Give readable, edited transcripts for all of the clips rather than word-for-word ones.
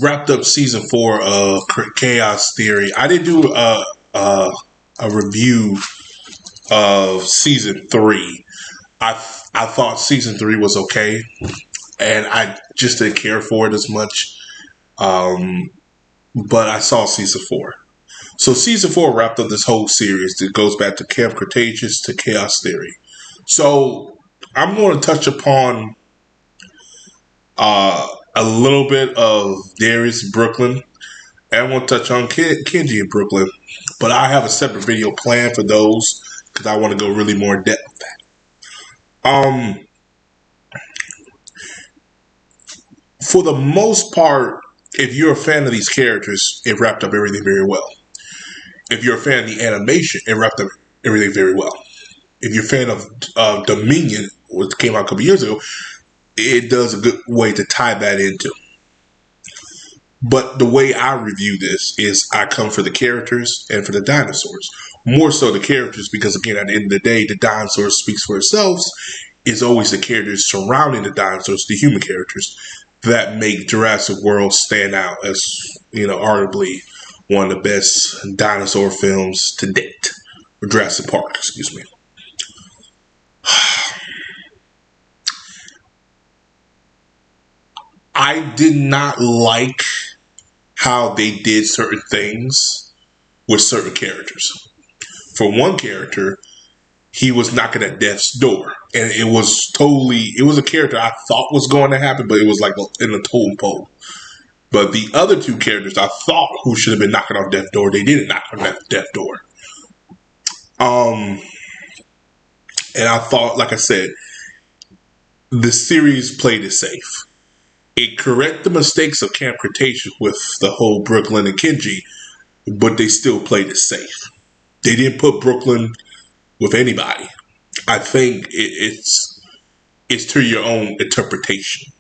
wrapped up season 4 of Chaos Theory. I did do a review of season 3. I thought season 3 was okay, and I just didn't care for it as much. But I saw season 4. So season 4 wrapped up this whole series that goes back to Camp Cretaceous to Chaos Theory. So I'm going to touch upon a little bit of Darius Brooklyn, and I want to touch on Kenji in Brooklyn. But I have a separate video planned for those because I want to go really more in depth with that. For the most part, if you're a fan of these characters, it wrapped up everything very well. If you're a fan of the animation, it wrapped up everything very well. If you're a fan of Dominion, which came out a couple years ago, it does a good way to tie that into. But the way I review this is I come for the characters and for the dinosaurs. More so the characters because, again, at the end of the day, the dinosaurs speaks for itself. It's always the characters surrounding the dinosaurs, the human characters, that make Jurassic World stand out as, arguably one of the best dinosaur films to date. Or Jurassic Park, excuse me. I did not like how they did certain things with certain characters. For one character, he was knocking at death's door. And it was a character I thought was going to happen, but it was like in a totem pole. But the other two characters I thought who should have been knocking on death's door, they didn't knock on that death's door. And I thought, like I said, the series played it safe. It corrected the mistakes of Camp Cretaceous with the whole Brooklyn and Kenji, but they still played it safe. They didn't put Brooklyn with anybody. I think it's to your own interpretation,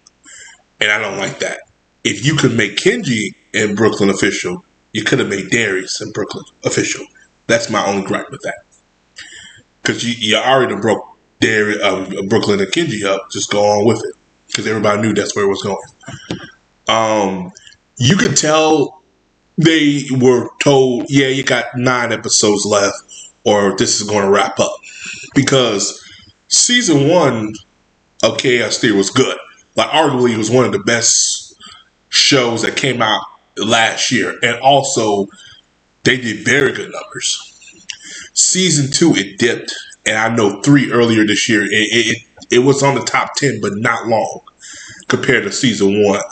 and I don't like that. If you could make Kenji and Brooklyn official, you could have made Darius and Brooklyn official. That's my only gripe with that. Because you already broke Brooklyn and Kenji up. Just go on with it. Because everybody knew that's where it was going. You could tell they were told, yeah, you got 9 episodes left, or this is going to wrap up. Because season 1 of Chaos Theory was good. Like, arguably, it was one of the best shows that came out last year. And also, they did very good numbers. Season 2, it dipped. And I know 3 earlier this year, it was on the top 10, but not long compared to season 1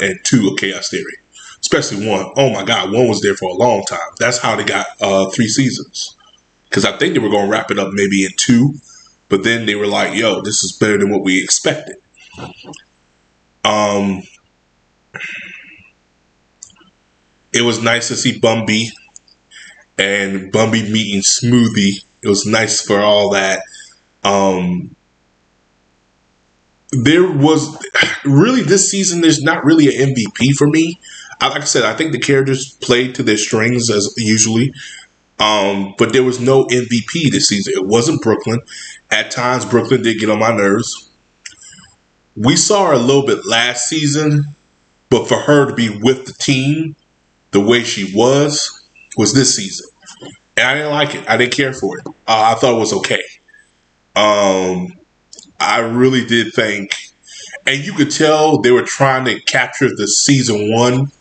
and 2 of Chaos Theory. Especially 1. Oh my God, 1 was there for a long time. That's how they got 3 seasons. Because I think they were going to wrap it up maybe in 2. But then they were like, yo, this is better than what we expected. It was nice to see Bumby and Bumby meeting Smoothie. It was nice for all that. There was really this season, there's not really an MVP for me. Like I said, I think the characters played to their strings as usually. But there was no MVP this season. It wasn't Brooklyn. At times, Brooklyn did get on my nerves. We saw her a little bit last season, but for her to be with the team the way she was this season. And I didn't like it. I didn't care for it. I thought it was okay. I really did think, and you could tell they were trying to capture the season 1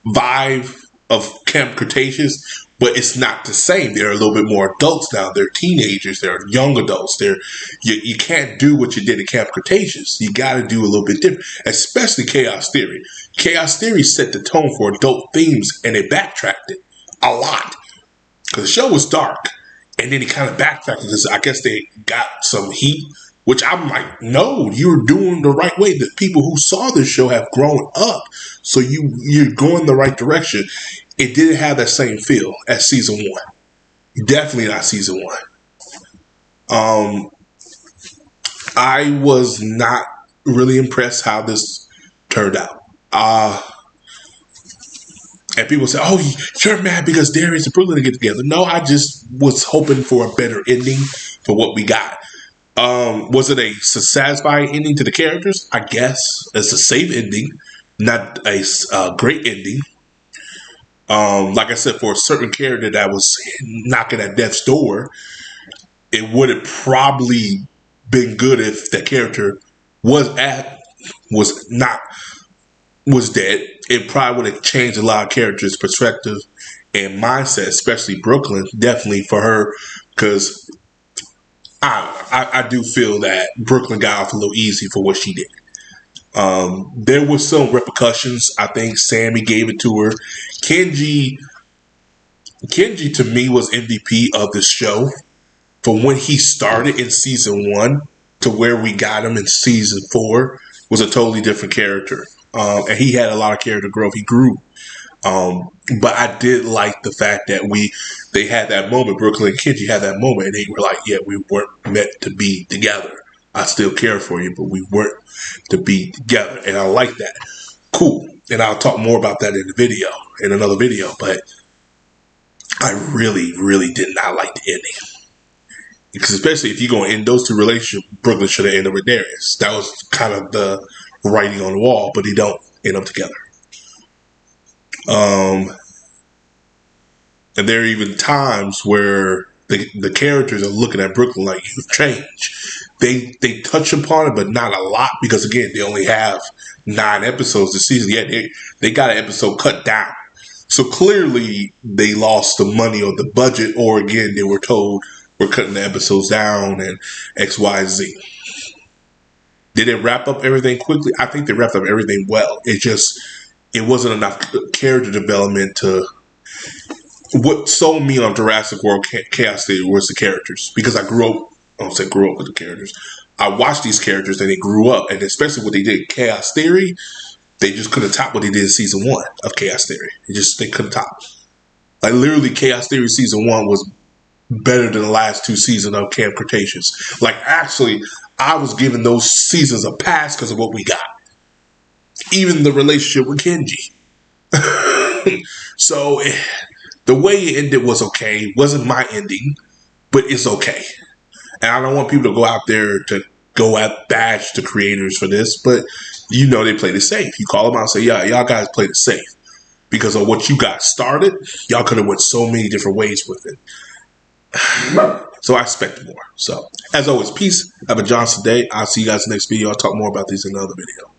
vibe of Camp Cretaceous, but it's not the same. They're a little bit more adults now. They're teenagers. They're young adults. You can't do what you did at Camp Cretaceous. You got to do a little bit different, especially Chaos Theory. Chaos Theory set the tone for adult themes, and they backtracked it a lot. Because the show was dark, and then he kind of backtracked because I guess they got some heat, which I'm like, no, you're doing the right way. The people who saw this show have grown up, so you're going the right direction. It didn't have that same feel as season 1. Definitely not season 1. I was not really impressed how this turned out. And people say, oh, you're mad because Darius and Brooklyn get together. No, I just was hoping for a better ending for what we got. Was it a satisfying ending to the characters? I guess. It's a safe ending. not a great ending. Like I said, for a certain character that was knocking at death's door, it would have probably been good if that character was not was dead. It probably would have changed a lot of characters' perspective and mindset, especially Brooklyn. Definitely for her, because I do feel that Brooklyn got off a little easy for what she did. There was some repercussions. I think Sammy gave it to her. Kenji to me was MVP of the show. From when he started in season 1 to where we got him in season 4 was a totally different character. And he had a lot of character growth. He grew. But I did like the fact that they had that moment. Brooklyn and Kenji had that moment, and they were like, "Yeah, we weren't meant to be together. I still care for you, but we weren't to be together." And I like that. Cool. And I'll talk more about that in another video. But I really, really did not like the ending. Because especially if you're going to end those two relationships, Brooklyn should have ended with Darius. That was kind of the writing on the wall, but they don't end up together. And there are even times where the characters are looking at Brooklyn like, you've changed. They touch upon it, but not a lot, because again, they only have 9 episodes this season. Yeah, they got an episode cut down. So clearly they lost the money or the budget, or again, they were told we're cutting the episodes down and X, Y, Z. Did it wrap up everything quickly? I think they wrapped up everything well. It wasn't enough character development to... What sold me on Jurassic World Chaos Theory was the characters, because I grew up with the characters. I watched these characters and they grew up, and especially what they did in Chaos Theory, they just couldn't top what they did in season 1 of Chaos Theory. They couldn't top. Like literally, Chaos Theory season 1 was better than the last 2 seasons of Camp Cretaceous. Like actually, I was giving those seasons a pass because of what we got. Even the relationship with Kenji. So the way it ended was okay. It wasn't my ending, but it's okay. And I don't want people to go out there to bash the creators for this, but they played it safe. You call them out and say, yeah, y'all guys played it safe. Because of what you got started, y'all could have went so many different ways with it. So I expect more. So, as always, peace. Have a Johnson day. I'll see you guys in the next video. I'll talk more about these in another video.